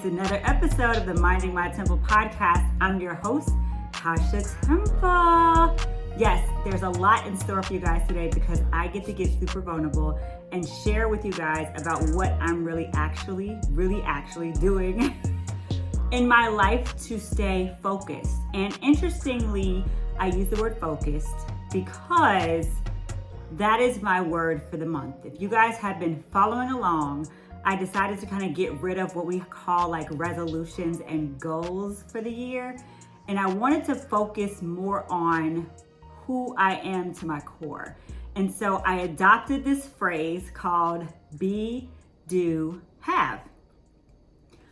It's another episode of the Minding My Temple podcast. I'm your host, Tasha Temple. Yes, there's a lot in store for you guys today because I get to get super vulnerable and share with you guys about what I'm really actually doing in my life to stay focused. And interestingly, I use the word focused because that is my word for the month. If you guys have been following along, I decided to kind of get rid of what we call like resolutions and goals for the year. And I wanted to focus more on who I am to my core. And so I adopted this phrase called be, do, have.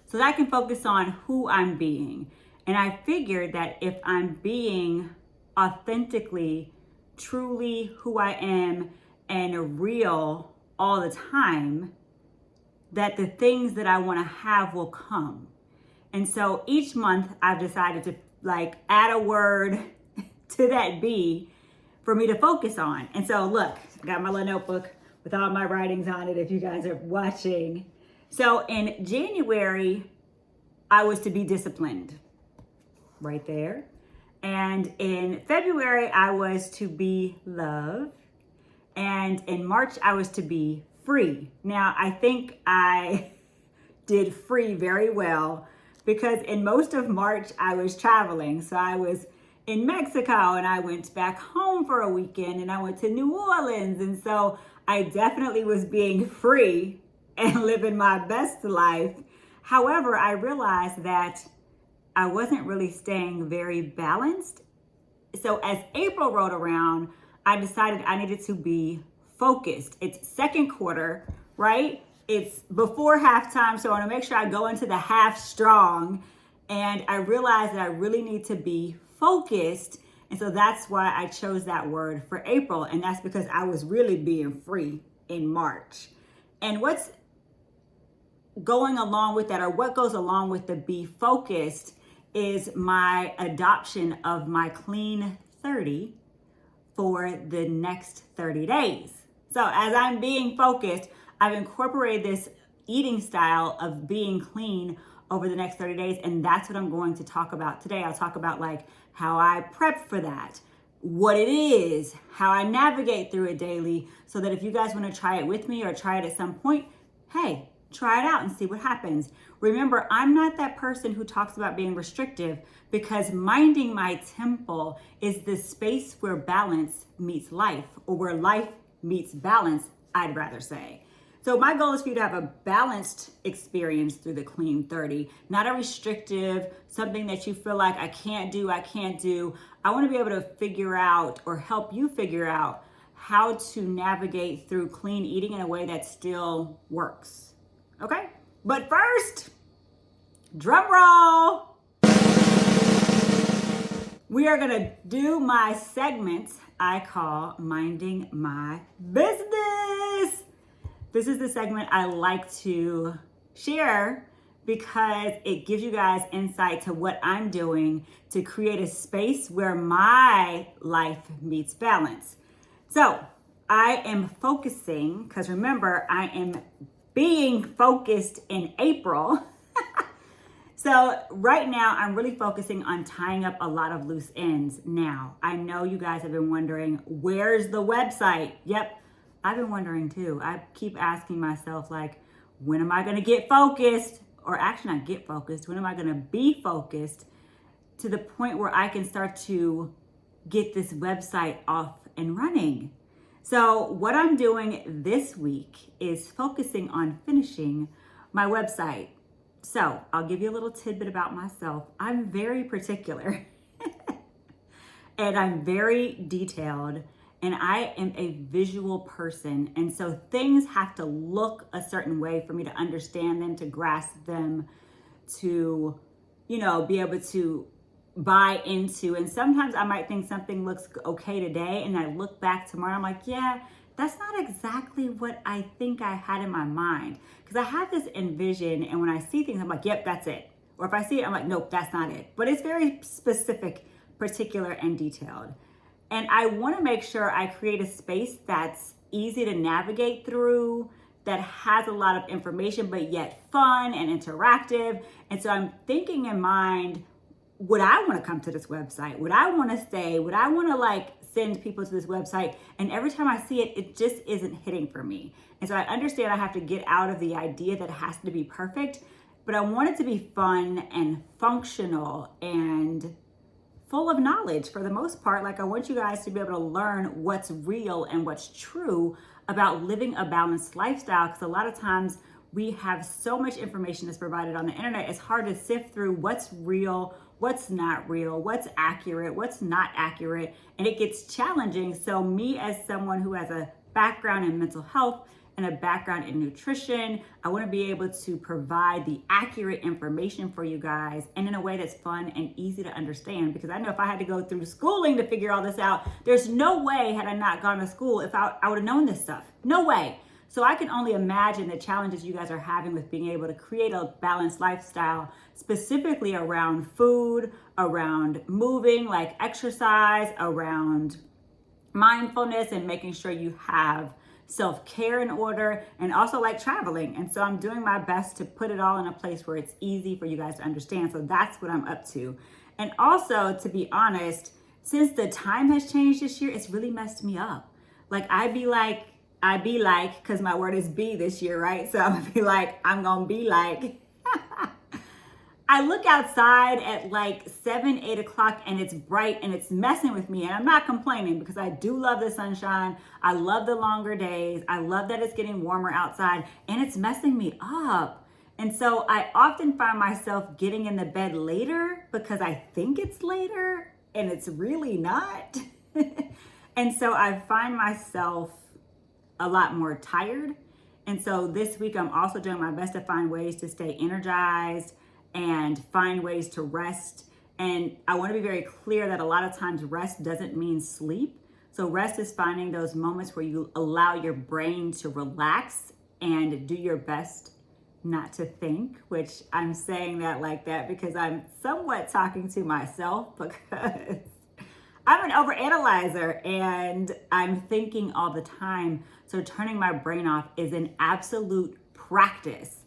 So that I can focus on who I'm being. And I figured that if I'm being authentically, truly who I am and real all the time, that the things that I want to have will come. And so each month I've decided to add a word to that be for me to focus on. And so look, I got my little notebook with all my writings on it if you guys are watching. So in January, I was to be disciplined, right there. And in February, I was to be love. And in March, I was to be free. Now, I think I did free very well because in most of March, I was traveling. So I was in Mexico and I went back home for a weekend and I went to New Orleans. And so I definitely was being free and living my best life. However, I realized that I wasn't really staying very balanced. So as April rolled around, I decided I needed to be focused. It's second quarter, right? It's before halftime, so I want to make sure I go into the half strong. And I realized that I really need to be focused. And so that's why I chose that word for April. And that's because I was really being free in March. And what's going along with that, or what goes along with the be focused, is my adoption of my clean 30 for the next 30 days. So as I'm being focused, I've incorporated this eating style of being clean over the next 30 days. And that's what I'm going to talk about today. I'll talk about how I prep for that, what it is, how I navigate through it daily, so that if you guys want to try it with me or try it at some point, hey, try it out and see what happens. Remember, I'm not that person who talks about being restrictive, because minding my temple is the space where balance meets life, or where life meets balance, I'd rather say. So my goal is for you to have a balanced experience through the Clean 30, not a restrictive, something that you feel like I can't do. I want to be able to figure out, or help you figure out, how to navigate through clean eating in a way that still works. Okay? But first, drum roll. We are gonna do my segment I call Minding My Business. This is the segment I like to share because it gives you guys insight to what I'm doing to create a space where my life meets balance. So I am focusing, because remember, I am being focused in April. So right now I'm really focusing on tying up a lot of loose ends. Now, I know you guys have been wondering, where's the website? Yep, I've been wondering too. I keep asking myself, when am I gonna get focused? Or actually not get focused, when am I gonna be focused to the point where I can start to get this website off and running? So what I'm doing this week is focusing on finishing my website. So I'll give you a little tidbit about myself. I'm very particular and I'm very detailed, and I am a visual person. And so things have to look a certain way for me to understand them, to grasp them, to, be able to buy into. And sometimes I might think something looks okay today, and I look back tomorrow, I'm like, yeah, that's not exactly what I think I had in my mind. Because I have this envision, and when I see things, I'm like, yep, that's it. Or if I see it, I'm like, nope, that's not it. But it's very specific, particular, and detailed. And I want to make sure I create a space that's easy to navigate through, that has a lot of information, but yet fun and interactive. And so I'm thinking in mind, would I want to come to this website? Would I want to stay? Would I want to like send people to this website? And every time I see it, it just isn't hitting for me. And so I understand I have to get out of the idea that it has to be perfect, but I want it to be fun and functional and full of knowledge for the most part. Like I want you guys to be able to learn what's real and what's true about living a balanced lifestyle. Because a lot of times we have so much information that's provided on the internet, it's hard to sift through what's real, what's not real, what's accurate, what's not accurate, and it gets challenging. So me as someone who has a background in mental health and a background in nutrition, I want to be able to provide the accurate information for you guys and in a way that's fun and easy to understand, because I know if I had to go through schooling to figure all this out, there's no way, had I not gone to school, if I would have known this stuff. No way. So I can only imagine the challenges you guys are having with being able to create a balanced lifestyle, specifically around food, around moving, like exercise, around mindfulness, and making sure you have self-care in order, and also like traveling. And so I'm doing my best to put it all in a place where it's easy for you guys to understand. So that's what I'm up to. And also, to be honest, since the time has changed this year, it's really messed me up. Like I be like, because my word is be this year, right? So I'm gonna be like, I'm gonna be like, I look outside at like 7, 8 o'clock and it's bright and it's messing with me. And I'm not complaining because I do love the sunshine. I love the longer days. I love that it's getting warmer outside and it's messing me up. And so I often find myself getting in the bed later because I think it's later and it's really not. And so I find myself a lot more tired. And so this week I'm also doing my best to find ways to stay energized and find ways to rest. And I want to be very clear that a lot of times rest doesn't mean sleep. So rest is finding those moments where you allow your brain to relax and do your best not to think, which I'm saying that like that because I'm somewhat talking to myself because I'm an overanalyzer and I'm thinking all the time. So turning my brain off is an absolute practice.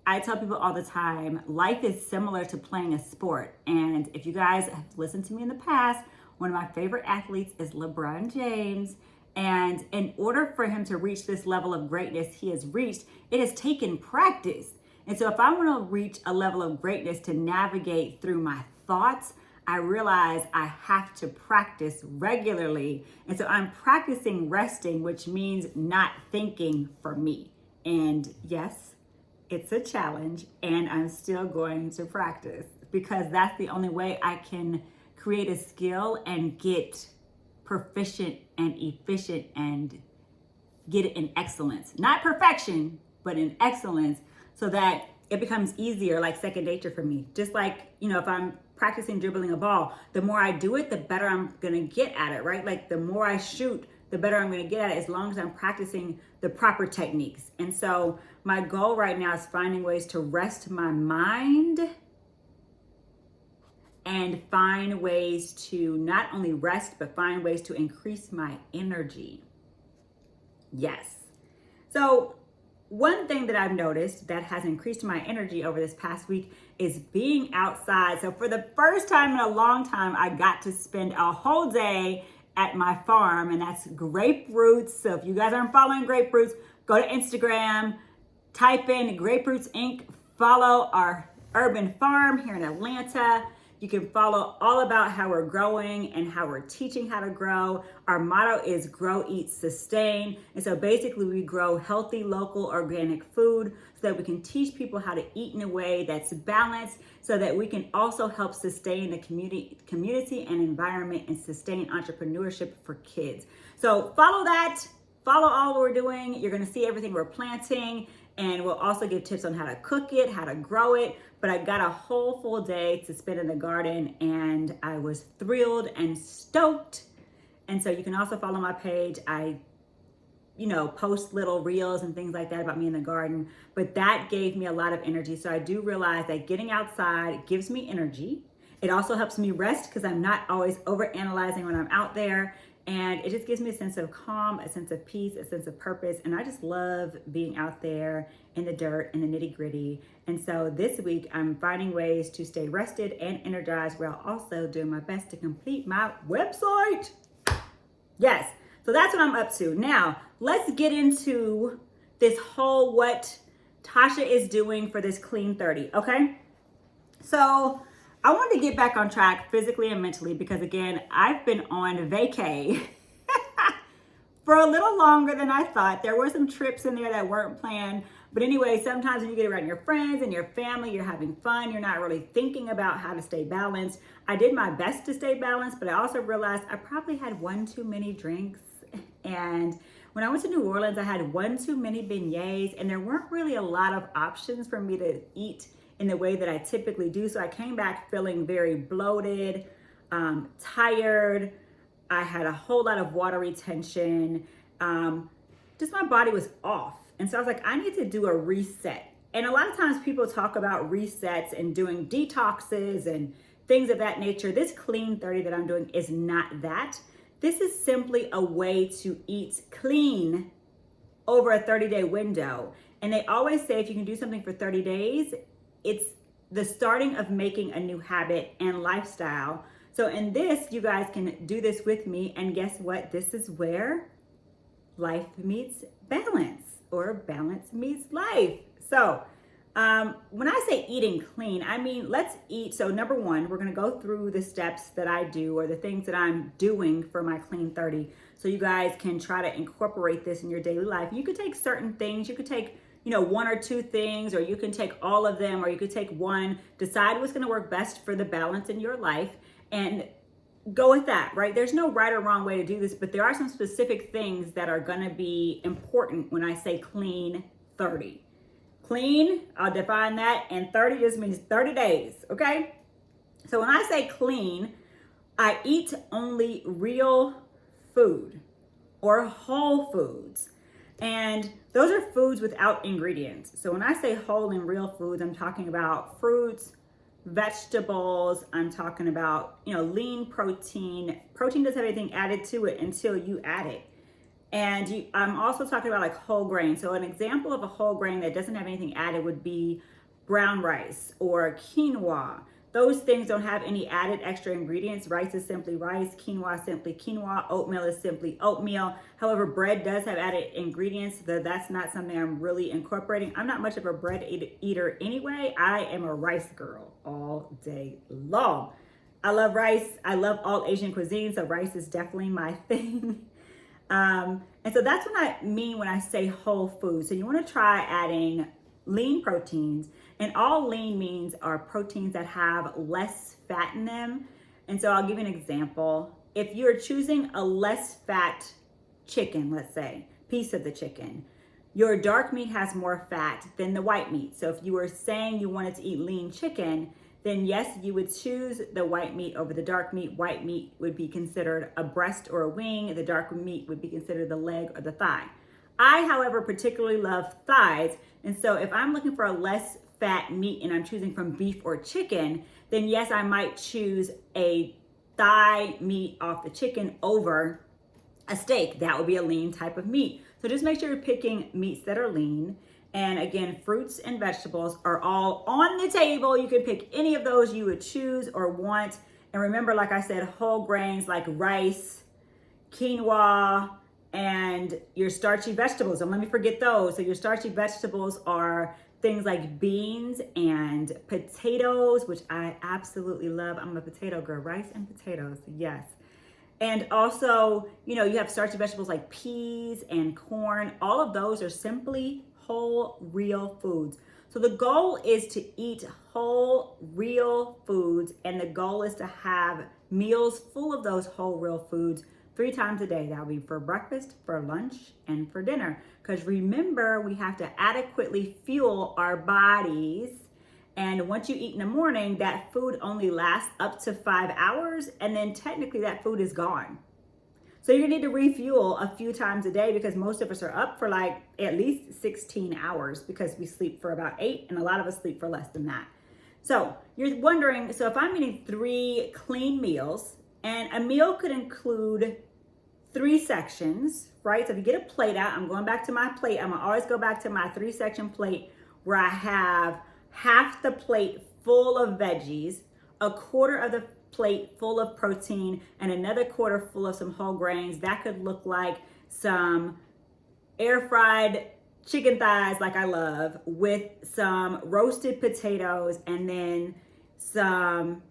I tell people all the time, life is similar to playing a sport. And if you guys have listened to me in the past, one of my favorite athletes is LeBron James. And in order for him to reach this level of greatness he has reached, it has taken practice. And so if I want to reach a level of greatness to navigate through my thoughts, I realize I have to practice regularly. And so I'm practicing resting, which means not thinking for me. And yes, it's a challenge and I'm still going to practice because that's the only way I can create a skill and get proficient and efficient and get it in excellence. Not perfection, but in excellence so that it becomes easier, like second nature for me. Just like, if I'm practicing dribbling a ball, the more I do it, the better I'm gonna get at it, right? Like the more I shoot, the better I'm gonna get at it as long as I'm practicing the proper techniques. And so my goal right now is finding ways to rest my mind and find ways to not only rest, but find ways to increase my energy. Yes. So one thing that I've noticed that has increased my energy over this past week is being outside. So for the first time in a long time, I got to spend a whole day at my farm, and that's Graperoots. So if you guys aren't following Graperoots, go to Instagram, type in Graperoots Inc., follow our urban farm here in Atlanta. You can follow all about how we're growing and how we're teaching how to grow. Our motto is grow, eat, sustain. And so basically we grow healthy, local, organic food so that we can teach people how to eat in a way that's balanced so that we can also help sustain the community and environment and sustain entrepreneurship for kids. So follow that, follow all we're doing. You're gonna see everything we're planting, and we'll also give tips on how to cook it, how to grow it. But I got a whole full day to spend in the garden and I was thrilled and stoked. And so you can also follow my page. I, post little reels and things like that about me in the garden, but that gave me a lot of energy. So I do realize that getting outside gives me energy. It also helps me rest because I'm not always over analyzing when I'm out there. And it just gives me a sense of calm, a sense of peace, a sense of purpose. And I just love being out there in the dirt, in the nitty gritty. And so this week, I'm finding ways to stay rested and energized while also doing my best to complete my website. Yes, so that's what I'm up to. Now, let's get into this whole what Tasha is doing for this Clean 30, okay? So I want to get back on track physically and mentally because, again, I've been on vacay for a little longer than I thought. There were some trips in there that weren't planned. But anyway, sometimes when you get around your friends and your family, you're having fun. You're not really thinking about how to stay balanced. I did my best to stay balanced, but I also realized I probably had one too many drinks. And when I went to New Orleans, I had one too many beignets, and there weren't really a lot of options for me to eat in the way that I typically do. So I came back feeling very bloated, tired. I had a whole lot of water retention. Just my body was off. And so I was like, I need to do a reset. And a lot of times people talk about resets and doing detoxes and things of that nature. This Clean 30 that I'm doing is not that. This is simply a way to eat clean over a 30-day window. And they always say if you can do something for 30 days, it's the starting of making a new habit and lifestyle. So in this, you guys can do this with me. And guess what? This is where life meets balance, or balance meets life. So when I say eating clean, I mean, let's eat. So number one, we're going to go through the steps that I do or the things that I'm doing for my Clean 30. So you guys can try to incorporate this in your daily life. You could take certain things. You could take, one or two things, or you can take all of them, or you could take one. Decide what's going to work best for the balance in your life and go with that, right? There's no right or wrong way to do this, but there are some specific things that are going to be important when I say Clean 30. Clean, I'll define that, and 30 just means 30 days, okay? So when I say clean, I eat only real food or whole foods. And those are foods without ingredients. So when I say whole and real foods, I'm talking about fruits, vegetables. I'm talking about, lean protein. Protein doesn't have anything added to it until you add it. And I'm also talking about like whole grain. So an example of a whole grain that doesn't have anything added would be brown rice or quinoa. Those things don't have any added extra ingredients. Rice is simply rice, quinoa is simply quinoa, oatmeal is simply oatmeal. However, bread does have added ingredients, so that's not something I'm really incorporating. I'm not much of a bread eater anyway. I am a rice girl all day long. I love rice. I love all Asian cuisine, so rice is definitely my thing. And so that's what I mean when I say whole food. So you want to try adding lean proteins, and all lean means are proteins that have less fat in them. And so I'll give you an example. If you're choosing a less fat chicken, let's say, piece of the chicken, your dark meat has more fat than the white meat. So if you were saying you wanted to eat lean chicken, then yes, you would choose the white meat over the dark meat. White meat would be considered a breast or a wing. The dark meat would be considered the leg or the thigh. I, however, particularly love thighs. And so if I'm looking for a less fat meat and I'm choosing from beef or chicken, then yes, I might choose a thigh meat off the chicken over a steak. That would be a lean type of meat. So just make sure you're picking meats that are lean. And again, fruits and vegetables are all on the table. You can pick any of those you would choose or want. And remember, like I said, whole grains like rice, quinoa, and your starchy vegetables. Don't let me forget those. So your starchy vegetables are things like beans and potatoes, which I absolutely love. I'm a potato girl, rice and potatoes, yes. And also, you have starchy vegetables like peas and corn. All of those are simply whole, real foods. So the goal is to eat whole, real foods, and the goal is to have meals full of those whole, real foods 3 times a day. That will be for breakfast, for lunch, and for dinner. Because remember, we have to adequately fuel our bodies. And once you eat in the morning, that food only lasts up to 5 hours, and then technically that food is gone. So you're gonna need to refuel a few times a day because most of us are up for like at least 16 hours because we sleep for about 8, and a lot of us sleep for less than that. So you're wondering, so if I'm eating 3 clean meals, and a meal could include 3 sections, right? So if you get a plate out, I'm going back to my plate. I'm gonna always go back to my 3-section plate where I have half the plate full of veggies, a quarter of the plate full of protein, and another quarter full of some whole grains. That could look like some air fried chicken thighs, like I love, with some roasted potatoes and then some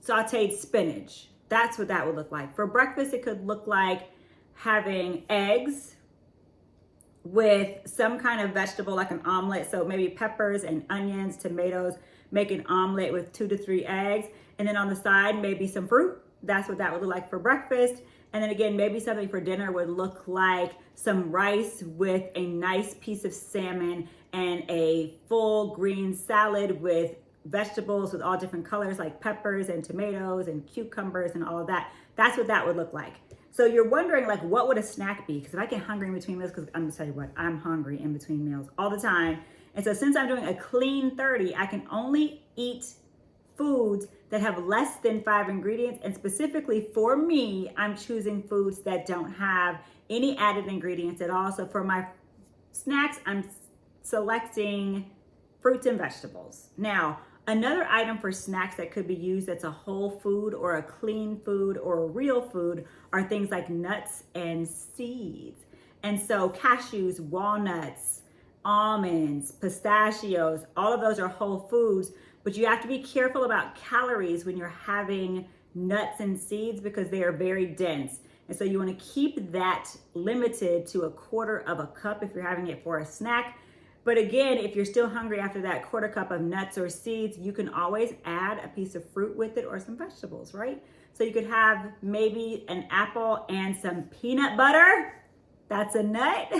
sauteed spinach. That's what that would look like. For breakfast, it could look like having eggs with some kind of vegetable like an omelet. So maybe peppers and onions, tomatoes, make an omelet with 2 to 3 eggs. And then on the side, maybe some fruit. That's what that would look like for breakfast. And then again, maybe something for dinner would look like some rice with a nice piece of salmon and a full green salad with vegetables with all different colors like peppers and tomatoes and cucumbers and all of that. That's what that would look like. So you're wondering, like, what would a snack be? Because if I get hungry in between meals, because I'm gonna tell you what, I'm hungry in between meals all the time. And so since I'm doing a clean 30, I can only eat foods that have less than 5 ingredients. And specifically for me, I'm choosing foods that don't have any added ingredients at all. So for my snacks, I'm selecting fruits and vegetables. Now, another item for snacks that could be used that's a whole food or a clean food or a real food are things like nuts and seeds. And so cashews, walnuts, almonds, pistachios, all of those are whole foods, but you have to be careful about calories when you're having nuts and seeds because they are very dense. And so you want to keep that limited to 1/4 cup if you're having it for a snack. But again, if you're still hungry after that 1/4 cup of nuts or seeds, you can always add a piece of fruit with it or some vegetables, right? So you could have maybe an apple and some peanut butter. That's a nut.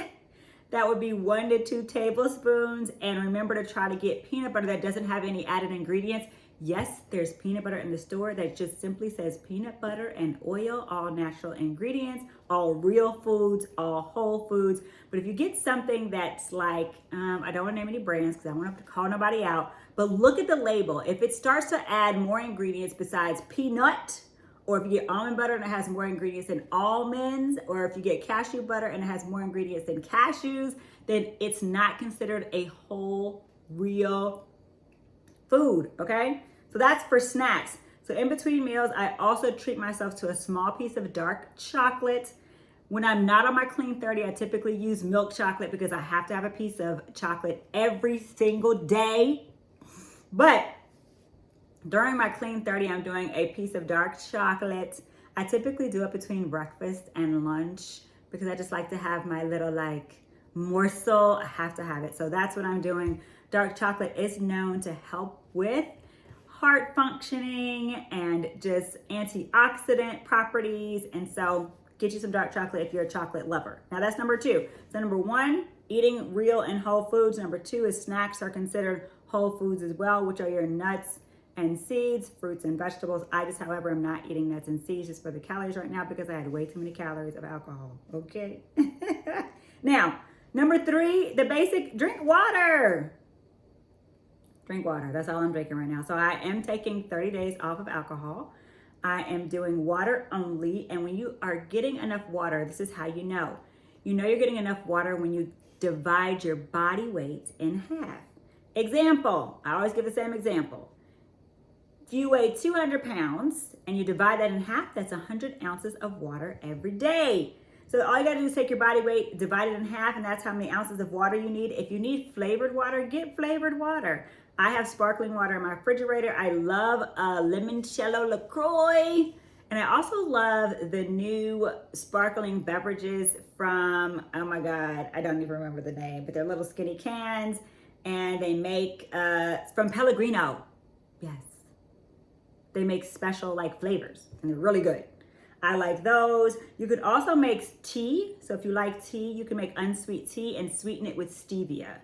That would be 1 to 2 tablespoons. And remember to try to get peanut butter that doesn't have any added ingredients. Yes, there's peanut butter in the store that just simply says peanut butter and oil, all natural ingredients, all real foods, all whole foods. But if you get something that's like, I don't want to name any brands because I don't want to call nobody out, but look at the label. If it starts to add more ingredients besides peanut, or if you get almond butter and it has more ingredients than almonds, or if you get cashew butter and it has more ingredients than cashews, then it's not considered a whole, real food, okay? So that's for snacks. So in between meals, I also treat myself to a small piece of dark chocolate. When I'm not on my clean 30, I typically use milk chocolate because I have to have a piece of chocolate every single day. But during my clean 30, I'm doing a piece of dark chocolate. I typically do it between breakfast and lunch because I just like to have my little like morsel. I have to have it. So that's what I'm doing. Dark chocolate is known to help with heart functioning and just antioxidant properties. And so get you some dark chocolate if you're a chocolate lover. Now that's number 2. So number 1, eating real and whole foods. Number 2 is snacks are considered whole foods as well, which are your nuts and seeds, fruits and vegetables. I just, however, am not eating nuts and seeds just for the calories right now because I had way too many calories of alcohol, okay? Now, number 3, the basic, drink water. Drink water, that's all I'm drinking right now. So I am taking 30 days off of alcohol. I am doing water only, and when you are getting enough water, this is how you know. You know you're getting enough water when you divide your body weight in half. Example, I always give the same example. If you weigh 200 pounds and you divide that in half, that's 100 ounces of water every day. So all you gotta do is take your body weight, divide it in half, and that's how many ounces of water you need. If you need flavored water, get flavored water. I have sparkling water in my refrigerator. I love limoncello LaCroix. And I also love the new sparkling beverages from, oh my God, I don't even remember the name, but they're little skinny cans and they make, from Pellegrino. Yes. They make special like flavors and they're really good. I like those. You could also make tea. So if you like tea, you can make unsweet tea and sweeten it with stevia.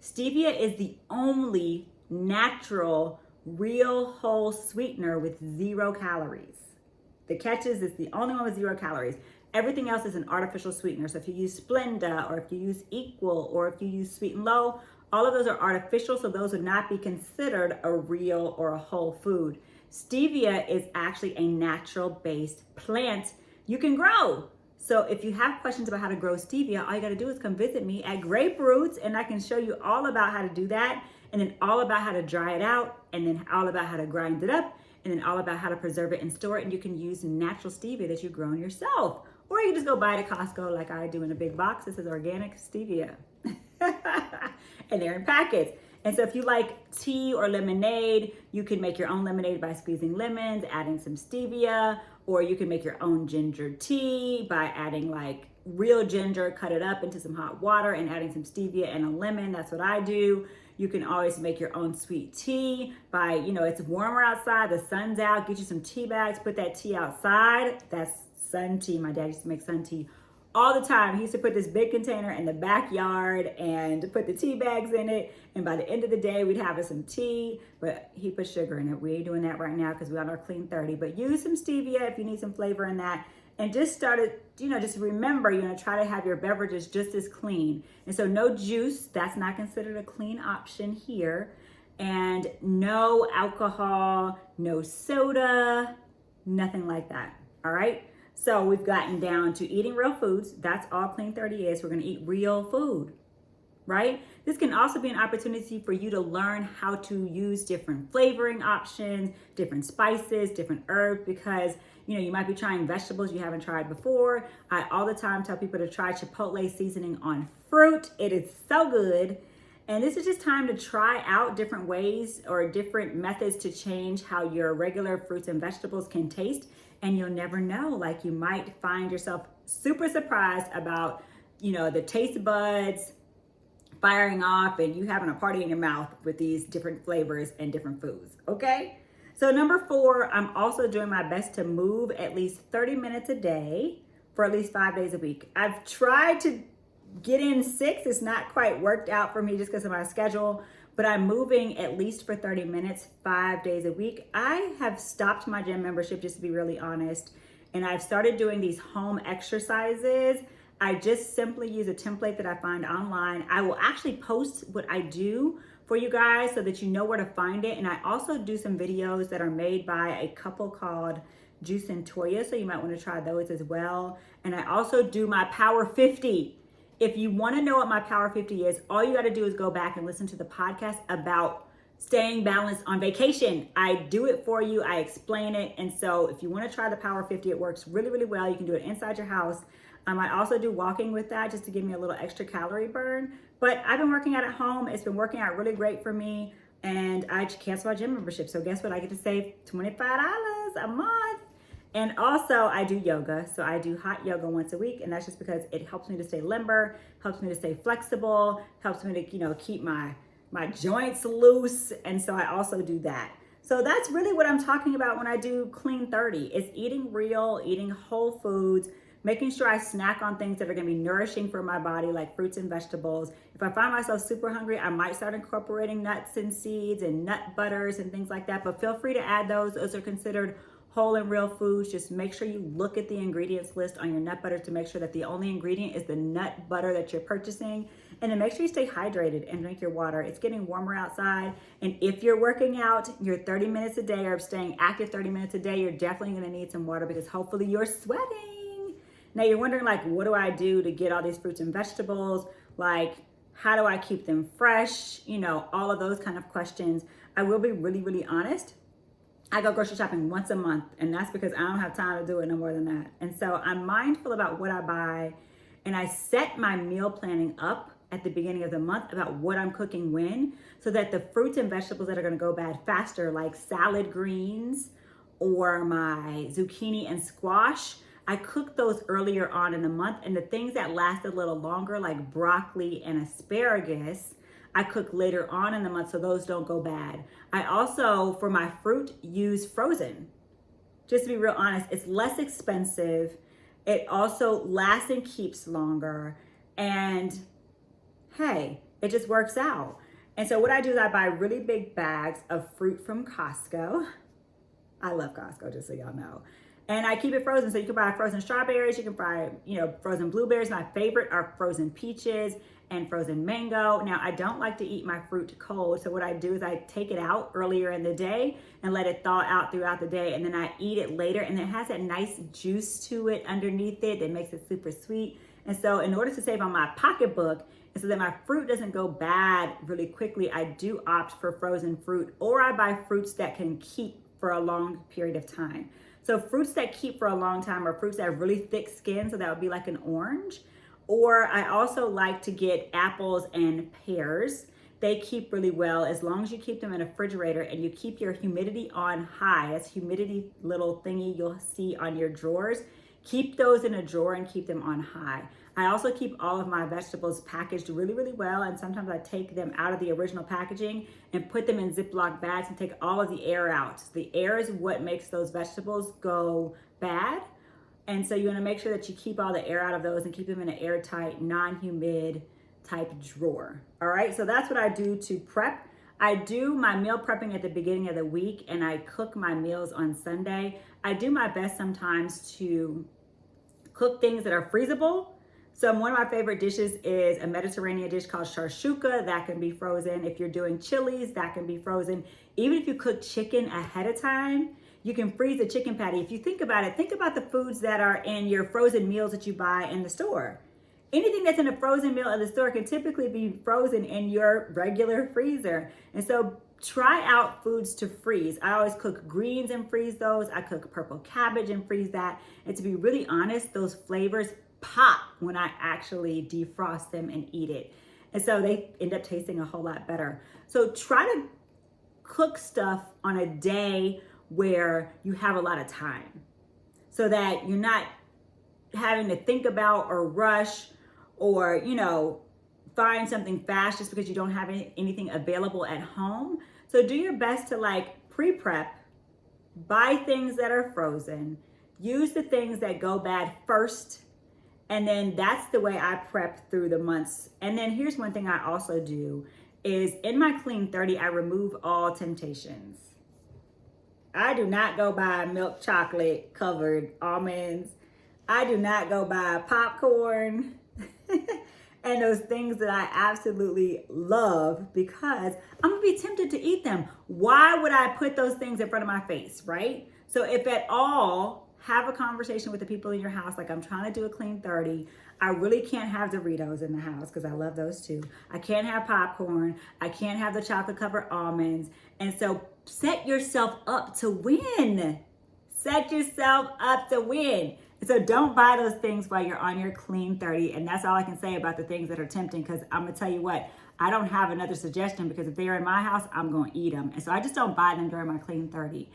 Stevia is the only natural, real whole sweetener with 0 calories. The catch is it's the only one with 0 calories. Everything else is an artificial sweetener. So if you use Splenda or if you use Equal or if you use Sweet and Low, all of those are artificial. So those would not be considered a real or a whole food. Stevia is actually a natural based plant you can grow. So if you have questions about how to grow stevia, all you got to do is come visit me at Grape Roots, and I can show you all about how to do that, and then all about how to dry it out, and then all about how to grind it up, and then all about how to preserve it and store it. And you can use natural stevia that you've grown yourself. Or you can just go buy it at Costco like I do in a big box. This is organic stevia. And they're in packets. And so if you like tea or lemonade, you can make your own lemonade by squeezing lemons, adding some stevia, or you can make your own ginger tea by adding like real ginger, cut it up into some hot water and adding some stevia and a lemon. That's what I do. You can always make your own sweet tea by, it's warmer outside, the sun's out, get you some tea bags, put that tea outside. That's sun tea. My dad used to make sun tea all the time. He used to put this big container in the backyard and put the tea bags in it. And by the end of the day, we'd have some tea, but he put sugar in it. We ain't doing that right now because we're on our clean 30, but use some stevia if you need some flavor in that. And just just remember, try to have your beverages just as clean. And so no juice, that's not considered a clean option here. And no alcohol, no soda, nothing like that, all right? So we've gotten down to eating real foods. That's all Clean 30 is. We're gonna eat real food, right? This can also be an opportunity for you to learn how to use different flavoring options, different spices, different herbs, because you might be trying vegetables you haven't tried before. I all the time tell people to try Chipotle seasoning on fruit. It is so good. And this is just time to try out different ways or different methods to change how your regular fruits and vegetables can taste. And you'll never know, like you might find yourself super surprised about, the taste buds firing off and you having a party in your mouth with these different flavors and different foods, okay? So number 4, I'm also doing my best to move at least 30 minutes a day for at least 5 days a week. I've tried to get in 6. It's not quite worked out for me just because of my schedule, but I'm moving at least for 30 minutes, 5 days a week. I have stopped my gym membership, just to be really honest, and I've started doing these home exercises. I just simply use a template that I find online. I will actually post what I do for you guys so that you know where to find it. And I also do some videos that are made by a couple called Juice and Toya, so you might want to try those as well. And I also do my Power 50. If you want to know what my Power 50 is, all you got to do is go back and listen to the podcast about staying balanced on vacation. I do it for you. I explain it. And so if you want to try the Power 50, it works really, really well. You can do it inside your house. I also do walking with that just to give me a little extra calorie burn. But I've been working out at home. It's been working out really great for me. And I canceled my gym membership. So guess what? I get to save $25 a month. And also I do yoga. So I do hot yoga once a week. And that's just because it helps me to stay limber, helps me to stay flexible, helps me to, keep my joints loose. And so I also do that. So that's really what I'm talking about when I do Clean 30. It's eating real, eating whole foods, making sure I snack on things that are gonna be nourishing for my body, like fruits and vegetables. If I find myself super hungry, I might start incorporating nuts and seeds and nut butters and things like that, but feel free to add those. Those are considered whole and real foods. Just make sure you look at the ingredients list on your nut butter to make sure that the only ingredient is the nut butter that you're purchasing. And then make sure you stay hydrated and drink your water. It's getting warmer outside. And if you're working out, you're 30 minutes a day or staying active 30 minutes a day, you're definitely gonna need some water because hopefully you're sweating. Now you're wondering, like, what do I do to get all these fruits and vegetables? Like, how do I keep them fresh? All of those kind of questions. I will be really, really honest. I go grocery shopping once a month, and that's because I don't have time to do it no more than that. And so I'm mindful about what I buy, and I set my meal planning up at the beginning of the month about what I'm cooking when, so that the fruits and vegetables that are gonna go bad faster, like salad greens or my zucchini and squash, I cook those earlier on in the month, and the things that last a little longer, like broccoli and asparagus, I cook later on in the month so those don't go bad. I also, for my fruit, use frozen. Just to be real honest, it's less expensive. It also lasts and keeps longer. And hey, it just works out. And so what I do is I buy really big bags of fruit from Costco. I love Costco, just so y'all know. And I keep it frozen. So you can buy frozen strawberries, you can buy, frozen blueberries. My favorite are frozen peaches and frozen mango. Now, I don't like to eat my fruit cold. So what I do is I take it out earlier in the day and let it thaw out throughout the day. And then I eat it later. And it has that nice juice to it underneath it that makes it super sweet. And so in order to save on my pocketbook, and so that my fruit doesn't go bad really quickly, I do opt for frozen fruit, or I buy fruits that can keep for a long period of time. So fruits that keep for a long time are fruits that have really thick skin, so that would be like an orange. Or I also like to get apples and pears. They keep really well as long as you keep them in a refrigerator and you keep your humidity on high. That's humidity little thingy you'll see on your drawers. Keep those in a drawer and keep them on high. I also keep all of my vegetables packaged really, really well. And sometimes I take them out of the original packaging and put them in Ziploc bags and take all of the air out. The air is what makes those vegetables go bad. And so you want to make sure that you keep all the air out of those and keep them in an airtight, non-humid type drawer. All right, so that's what I do to prep. I do my meal prepping at the beginning of the week and I cook my meals on Sunday. I do my best sometimes to cook things that are freezable. So one of my favorite dishes is a Mediterranean dish called shakshuka. That can be frozen. If you're doing chilies, that can be frozen. Even if you cook chicken ahead of time, you can freeze a chicken patty. If you think about it, think about the foods that are in your frozen meals that you buy in the store. Anything that's in a frozen meal at the store can typically be frozen in your regular freezer. And so try out foods to freeze. I always cook greens and freeze those. I cook purple cabbage and freeze that. And to be really honest, those flavors pop when I actually defrost them and eat it. And so they end up tasting a whole lot better. So try to cook stuff on a day where you have a lot of time so that you're not having to think about or rush or, find something fast just because you don't have anything available at home. So do your best to pre-prep, buy things that are frozen, use the things that go bad first. And then that's the way I prep through the months. And then here's one thing I also do is in my Clean 30, I remove all temptations. I do not go buy milk chocolate covered almonds. I do not go buy popcorn and those things that I absolutely love because I'm gonna be tempted to eat them. Why would I put those things in front of my face, right? So if at all, have a conversation with the people in your house. Like I'm trying to do a Clean 30. I really can't have Doritos in the house because I love those too. I can't have popcorn. I can't have the chocolate covered almonds. And so set yourself up to win. Set yourself up to win. And so don't buy those things while you're on your Clean 30. And that's all I can say about the things that are tempting because I'm gonna tell you what, I don't have another suggestion because if they're in my house, I'm gonna eat them. And so I just don't buy them during my Clean 30.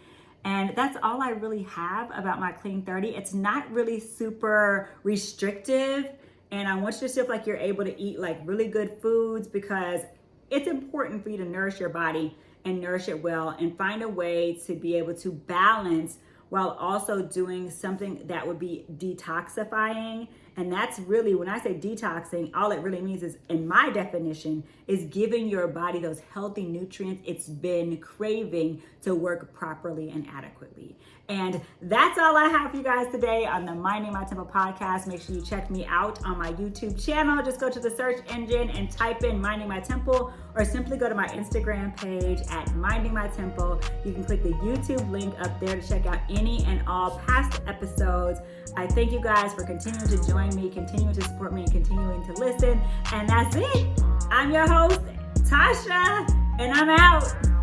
And that's all I really have about my Clean 30. It's not really super restrictive. And I want you to feel like you're able to eat really good foods because it's important for you to nourish your body and nourish it well and find a way to be able to balance while also doing something that would be detoxifying. And that's really, when I say detoxing, all it really means is, in my definition, is giving your body those healthy nutrients it's been craving to work properly and adequately. And that's all I have for you guys today on the Minding My Temple podcast. Make sure you check me out on my YouTube channel. Just go to the search engine and type in Minding My Temple, or simply go to my Instagram page at Minding My Temple. You can click the YouTube link up there to check out any and all past episodes. I thank you guys for continuing to join me, continuing to support me, and continuing to listen. And that's it. I'm your host, Tasha, and I'm out.